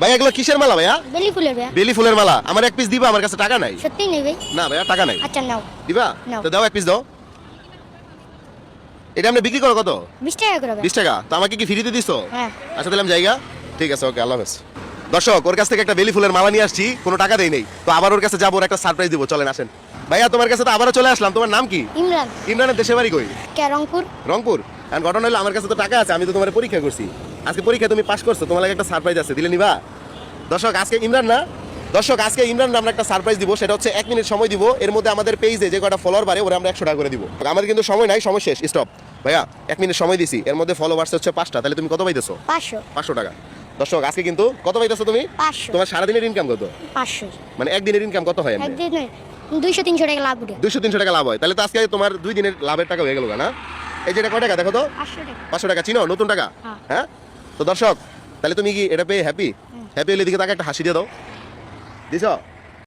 ভাই এগুলো কিসের মালা ভাইয়া? বেলি ফুলের ভাইয়া। বেলি ফুলের মালা। আমার এক পিস দিবা, আমার কাছে টাকা নাই। সত্যি নেই ভাই? না ভাইয়া টাকা নাই। আচ্ছা নাও। দিবা? নাও। তো দাও এক পিস দাও। এটা আপনি বিক্রি করো কত? 20 টাকা করে ভাই। 20 টাকা। তো আমাকে কি ফ্রিতে দিছো? হ্যাঁ। আচ্ছা দিলাম জায়গা। ঠিক আছে, ওকে, আল্লাহ হাফেজ। দর্শক, ওর কাছ থেকে একটা বেলি ফুলের মালা নিয়ে আসছি, কোনো টাকা দেই নেই। তো আবার ওর কাছে যাবো, ওর একটা সারপ্রাইজ দিব। চলেন আসেন। ভাইয়া তোমার কাছে তো আবারও চলে আসলাম। তোমার নাম কি? ইমরান। ইমরানের দেশের বাড়ি কই? রংপুর। রংপুর। আর ঘটনা হলো আমার কাছে তো টাকা আছে, আমি তো তোমার পরীক্ষা করছি। আজকে পরীক্ষা তুমি পাস করছো, তোমার লাগে একটা সারপ্রাইজ আছে, দিলে নিবা? দর্শক আজকে ইমরান না, দর্শক আজকে ইমরান আমরা একটা সারপ্রাইজ দিব। সেটা হচ্ছে 1 মিনিট সময় দিব। এর মধ্যে আমাদের পেজে যে কটা ফলোয়ার বাড়ে ওরা আমরা 100 টাকা করে দিব। আমাদের কিন্তু সময় নাই, সময় শেষ, স্টপ। ভাইয়া 1 মিনিট সময় দিছি, এর মধ্যে ফলোয়ার্স হচ্ছে 5টা, তাহলে তুমি কত পাইতেছো? 500। 500 টাকা। দর্শক আজকে কিন্তু কত পাইতেছো তুমি? 500। তোমার সারাদিনের ইনকাম কত? 500। মানে একদিনের ইনকাম কত হয়? একদিনে 200-300 টাকা লাভ উঠে। 200-300 টাকা লাভ হয়। তাহলে তো আজকে তোমার 2 দিনের লাভের টাকা হয়ে গেল না? এই যে এটা কয় টাকা দেখো তো? 500 টাকা। 500 টাকা। চিনো নতুন টাকা? হ্যাঁ। হ্যাঁ। তো দর্শক তাহলে তুমি কি এটা পেয়ে হ্যাপি? হ্যাপি হলে দিকে তাকে একটা হাসি দিয়ে দাও। দিছো?